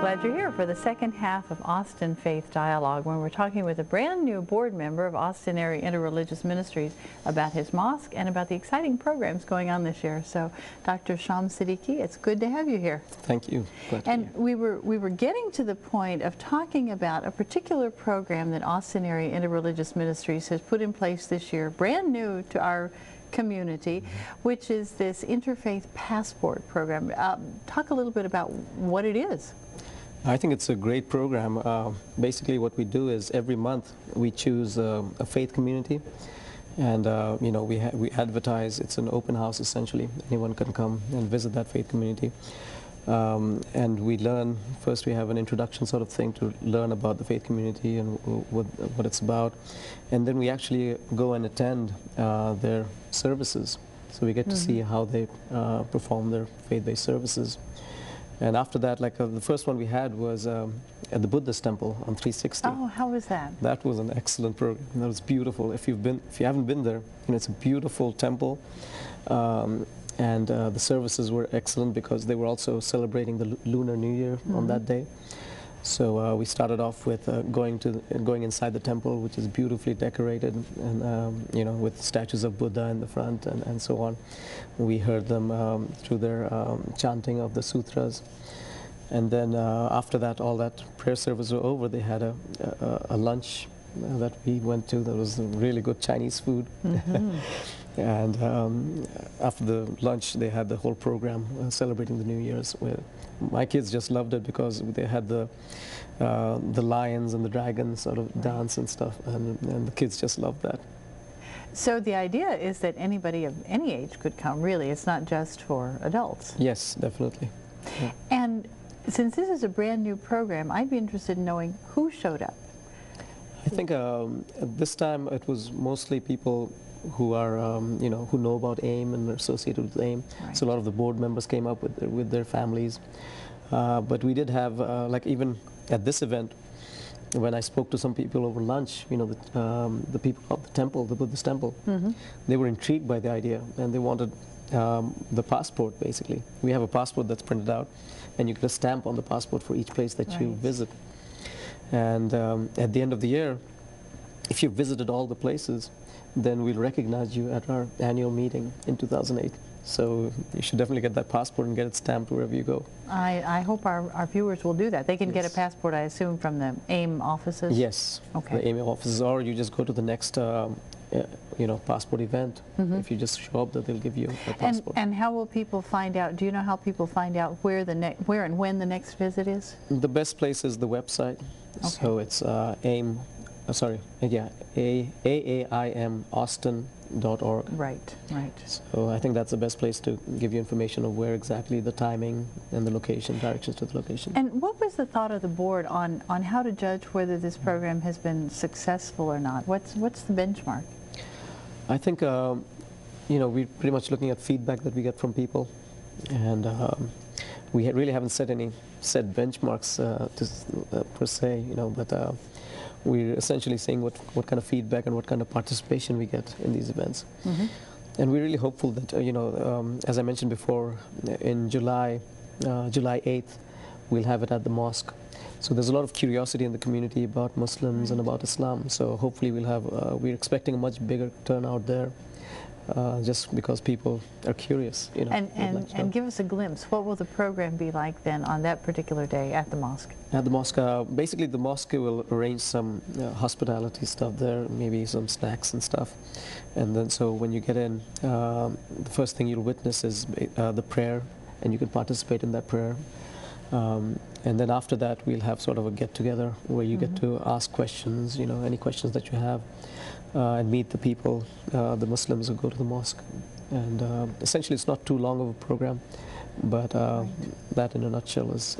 glad you're here for the second half of Austin Faith Dialogue, when we're talking with a brand new board member of Austin Area Interreligious Ministries about his mosque and about the exciting programs going on this year. So, Dr. Sham Siddiqi, it's good to have you here. Thank you. And we were getting to the point of talking about a particular program that Austin Area Interreligious Ministries has put in place this year, brand new to our community, which is this Interfaith Passport program. Talk a little bit about what it is. I think it's a great program. Basically what we do is every month we choose a faith community, and you know, we advertise. It's an open house essentially. Anyone can come and visit that faith community. And we learn, first we have an introduction sort of thing to learn about the faith community and what it's about. And then we actually go and attend their services. So we get to see how they perform their faith-based services. And after that, like the first one we had was at the Buddhist temple on 360. Oh, how was that? That was an excellent program. That was beautiful. If you haven't been there, you know, it's a beautiful temple. And the services were excellent because they were also celebrating the Lunar New Year on that day. So we started off with going inside the temple, which is beautifully decorated, and you know, with statues of Buddha in the front and so on. We heard them through their chanting of the sutras. And then after that, all that prayer service was over, they had a lunch that we went to. That was really good Chinese food. And after the lunch, they had the whole program celebrating the New Year's. My kids just loved it because they had the lions and the dragons sort of dance and stuff, and the kids just loved that. So the idea is that anybody of any age could come, really. It's not just for adults. Yes, definitely. Yeah. And since this is a brand new program, I'd be interested in knowing who showed up. I think at this time it was mostly people who are, you know, who know about AIM and are associated with AIM. Right. So a lot of the board members came up with their families. But we did have, like even at this event, when I spoke to some people over lunch, you know, the people of the temple, the Buddhist temple, they were intrigued by the idea, and they wanted the passport, basically. We have a passport that's printed out, and you get a stamp on the passport for each place that you visit. And at the end of the year, if you visited all the places, then we'll recognize you at our annual meeting in 2008. So you should definitely get that passport and get it stamped wherever you go. I hope our viewers will do that. They can get a passport, I assume, from the AIM offices? Yes, okay. The AIM offices, or you just go to the next you know, passport event. If you just show up, that they'll give you a passport. And how will people find out? Do you know how people find out where and when the next visit is? The best place is the website. Okay. So it's AIM. AAIMAustin.org. Right, right. So I think that's the best place to give you information of where exactly, the timing and the location, directions to the location. And what was the thought of the board on how to judge whether this program has been successful or not? What's the benchmark? I think, you know, we're pretty much looking at feedback that we get from people, and we really haven't set benchmarks per se, you know, but we're essentially seeing what kind of feedback and what kind of participation we get in these events. And we're really hopeful that, you know, as I mentioned before, in July 8th, we'll have it at the mosque. So there's a lot of curiosity in the community about Muslims and about Islam. So hopefully we'll have, we're expecting a much bigger turnout there. Just because people are curious, you know. And give us a glimpse. What will the program be like then on that particular day at the mosque? At the mosque, basically the mosque will arrange some hospitality stuff there, maybe some snacks and stuff. And then so when you get in, the first thing you'll witness is the prayer, and you can participate in that prayer. And then after that, we'll have sort of a get-together where you get to ask questions, you know, any questions that you have. And meet the people, the Muslims who go to the mosque. And essentially it's not too long of a program, but that in a nutshell is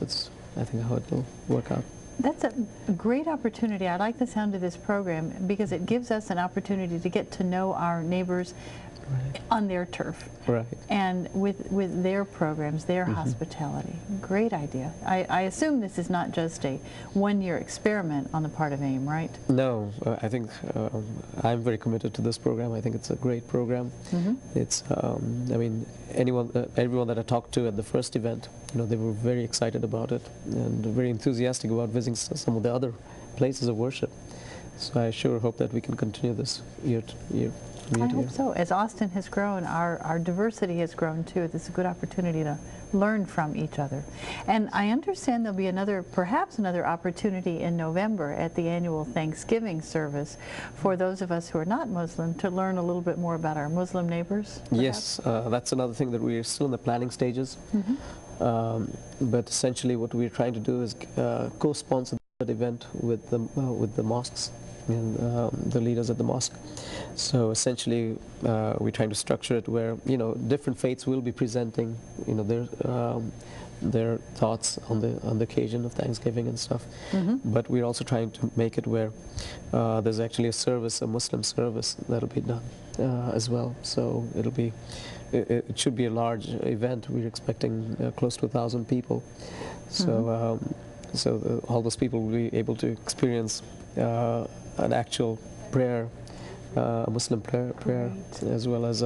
I think how it will work out. That's a great opportunity. I like the sound of this program because it gives us an opportunity to get to know our neighbors on their turf. Right. and with their programs, their hospitality. Great idea. I assume this is not just a one-year experiment on the part of AIM, right? No, I think I'm very committed to this program. I think it's a great program. It's, I mean, everyone that I talked to at the first event, they were very excited about it and very enthusiastic about visiting some of the other places of worship. So I sure hope that we can continue this year to year. I hope so. As Austin has grown, our diversity has grown too. This is a good opportunity to learn from each other. And I understand there'll be perhaps another opportunity in November at the annual Thanksgiving service for those of us who are not Muslim to learn a little bit more about our Muslim neighbors. Perhaps? Yes, that's another thing that we're still in the planning stages. But essentially what we're trying to do is co-sponsor that event with the mosques and the leaders at the mosque. So essentially we're trying to structure it where different faiths will be presenting their thoughts on the occasion of Thanksgiving and stuff. But we're also trying to make it where there's actually a Muslim service that'll be done as well. So it should be a large event. We're expecting close to 1,000 people. So all those people will be able to experience an actual prayer, a Muslim prayer, as well as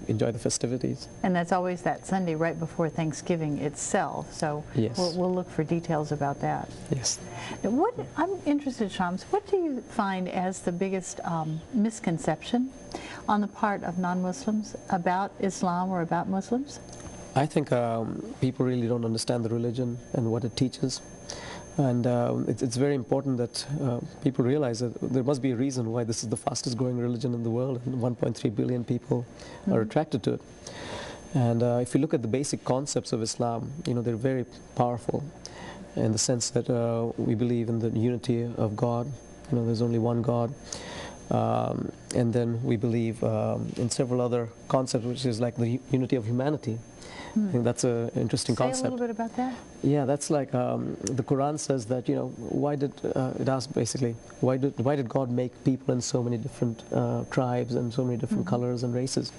enjoy the festivities. And that's always that Sunday right before Thanksgiving itself. So yes. we'll look for details about that. Yes. Now, I'm interested, Shams, what do you find as the biggest misconception on the part of non-Muslims about Islam or about Muslims? I think people really don't understand the religion and what it teaches. And it's very important that people realize that there must be a reason why this is the fastest growing religion in the world, and 1.3 billion people are attracted to it. And if you look at the basic concepts of Islam, they're very powerful in the sense that we believe in the unity of God. There's only one God. And then we believe in several other concepts, which is like the unity of humanity. I think that's an interesting concept. Say a little bit about that. Yeah, that's like the Quran says that why did it asks basically why did God make people in so many different tribes and so many different colors and races?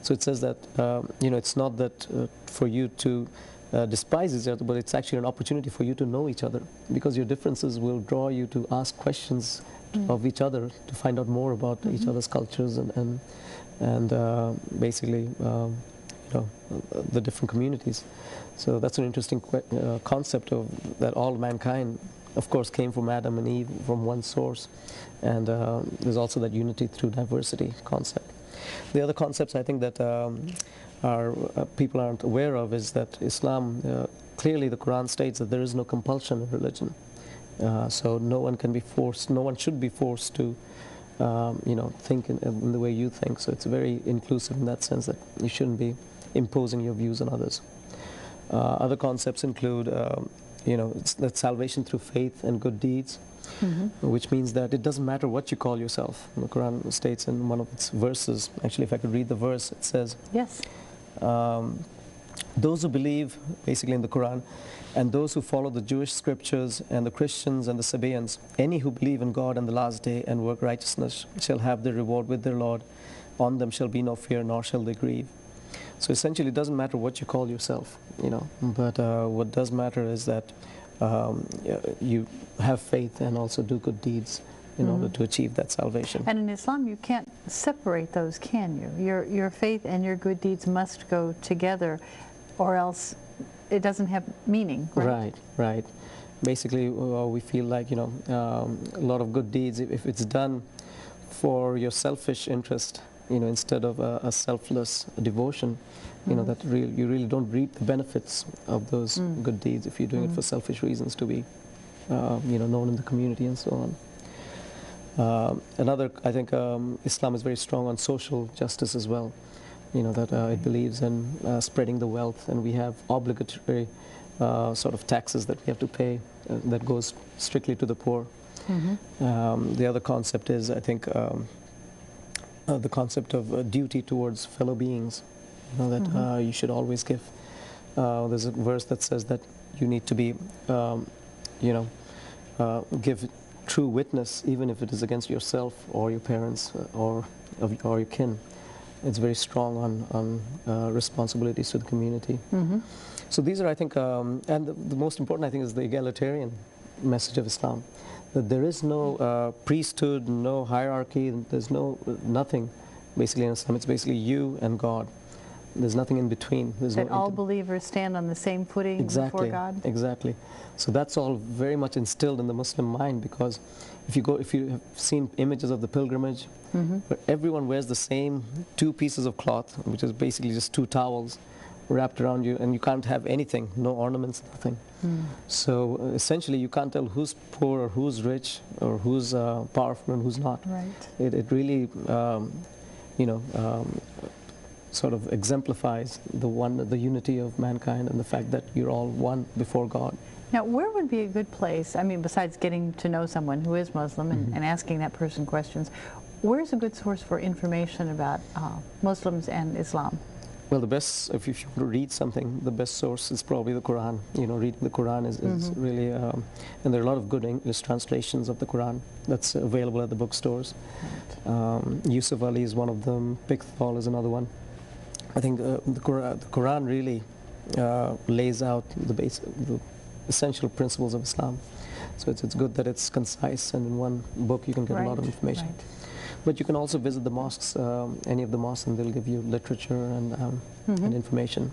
So it says that it's not that for you to despise each other, but it's actually an opportunity for you to know each other, because your differences will draw you to ask questions of each other to find out more about each other's cultures and basically the different communities. So that's an interesting concept of that all mankind, of course, came from Adam and Eve, from one source. And there's also that unity through diversity concept. The other concepts I think that people aren't aware of is that Islam, clearly the Quran states that there is no compulsion in religion. So no one can be forced, no one should be forced to think in the way you think. So it's very inclusive in that sense that you shouldn't be imposing your views on others. Other concepts include, that salvation through faith and good deeds, which means that it doesn't matter what you call yourself. The Quran states in one of its verses, actually if I could read the verse, it says, yes. Those who believe, basically in the Quran, and those who follow the Jewish scriptures and the Christians and the Sabaeans, any who believe in God and the last day and work righteousness shall have their reward with their Lord. On them shall be no fear, nor shall they grieve. So essentially it doesn't matter what you call yourself, but what does matter is that you have faith and also do good deeds in order to achieve that salvation. And in Islam you can't separate those, can you? Your faith and your good deeds must go together, or else it doesn't have meaning, right? Right. Basically we feel like a lot of good deeds, if it's done for your selfish interest, instead of a selfless devotion, that you really don't reap the benefits of those good deeds if you're doing it for selfish reasons to be, known in the community and so on. Another, I think, Islam is very strong on social justice as well. That it believes in spreading the wealth, and we have obligatory sort of taxes that we have to pay that goes strictly to the poor. The other concept is, I think, the concept of duty towards fellow beings, that you should always give. There's a verse that says that you need to be, give true witness, even if it is against yourself or your parents or your kin. It's very strong on responsibilities to the community. So these are, I think, and the most important, I think, is the egalitarian message of Islam, that there is no priesthood, no hierarchy, there's nothing basically in Islam. It's basically you and God. There's nothing in between. There's that no all believers stand on the same footing before God? Exactly. So that's all very much instilled in the Muslim mind, because if you have seen images of the pilgrimage, where everyone wears the same 2 pieces of cloth, which is basically just 2 towels wrapped around you, and you can't have anything, no ornaments, nothing. So essentially you can't tell who's poor or who's rich or who's powerful and who's not. Right. It really, sort of exemplifies the unity of mankind and the fact that you're all one before God. Now, where would be a good place, I mean, besides getting to know someone who is Muslim and asking that person questions, where's a good source for information about Muslims and Islam? Well, the best, if you read something, the best source is probably the Quran. You know, reading the Quran is really, and there are a lot of good English translations of the Quran that's available at the bookstores. Yusuf Ali is one of them, Pickthall is another one. I think the Quran really lays out the essential principles of Islam. So it's good that it's concise, and in one book you can get a lot of information. Right. But you can also visit the mosques, any of the mosques, and they'll give you literature and information.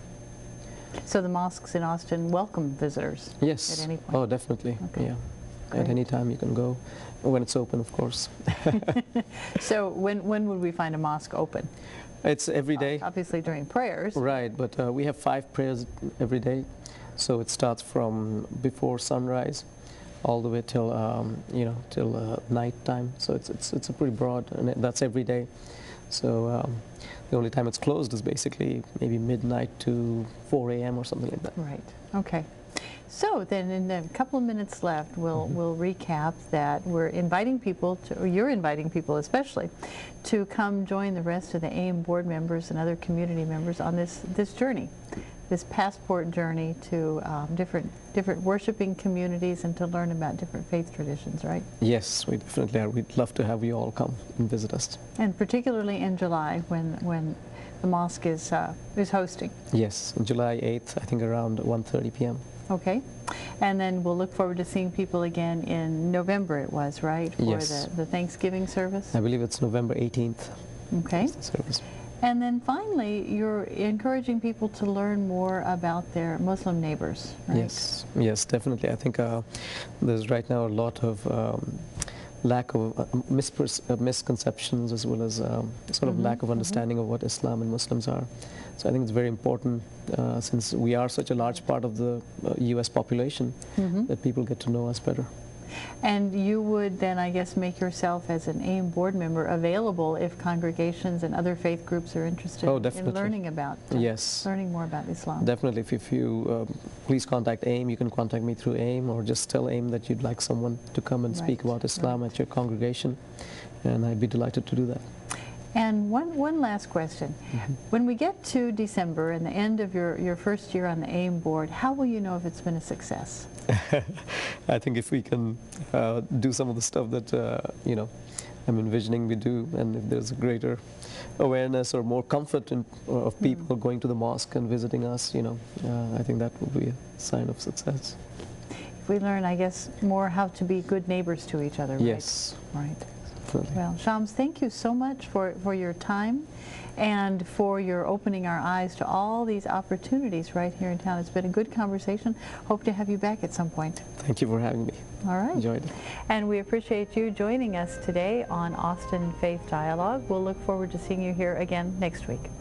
So the mosques in Austin welcome visitors? Yes. At any point? Oh, definitely. Okay. Yeah. Great. At any time you can go, when it's open, of course. So when would we find a mosque open? It's every day. Obviously during prayers. Right, but we have 5 prayers every day. So it starts from before sunrise all the way till till night time. So it's a pretty broad, and that's every day. So the only time it's closed is basically maybe midnight to 4 a.m. or something like that. Right. Okay. So then, in a couple of minutes left, we'll recap that we're inviting people to, or you're inviting people especially, to come join the rest of the AIM board members and other community members on this journey, this passport journey to different worshiping communities and to learn about different faith traditions, right? Yes, we definitely are. We'd love to have you all come and visit us. And particularly in July when the mosque is hosting. Yes, on July 8th, I think around 1:30 p.m. Okay. And then we'll look forward to seeing people again in November, it was, right? For Yes. the Thanksgiving service? I believe it's November 18th. Okay. The service. And then finally, you're encouraging people to learn more about their Muslim neighbors, right? Yes, yes, definitely. I think there's right now a lot of lack of misconceptions, as well as sort of lack of understanding of what Islam and Muslims are. So I think it's very important, since we are such a large part of the U.S. population, that people get to know us better. And you would then, I guess, make yourself as an AIM board member available if congregations and other faith groups are interested in learning about, learning more about Islam. Definitely. If you please contact AIM, you can contact me through AIM, or just tell AIM that you'd like someone to come and speak about Islam at your congregation, and I'd be delighted to do that. And one last question. When we get to December and the end of your first year on the AIM board, how will you know if it's been a success? I think if we can do some of the stuff that I'm envisioning we do, and if there's a greater awareness or more comfort of people going to the mosque and visiting us, I think that will be a sign of success. If we learn, I guess, more how to be good neighbors to each other, right? Yes. Right. Definitely. Well, Shams, thank you so much for your time and for your opening our eyes to all these opportunities right here in town. It's been a good conversation. Hope to have you back at some point. Thank you for having me. All right. Enjoyed it. And we appreciate you joining us today on Austin Faith Dialogue. We'll look forward to seeing you here again next week.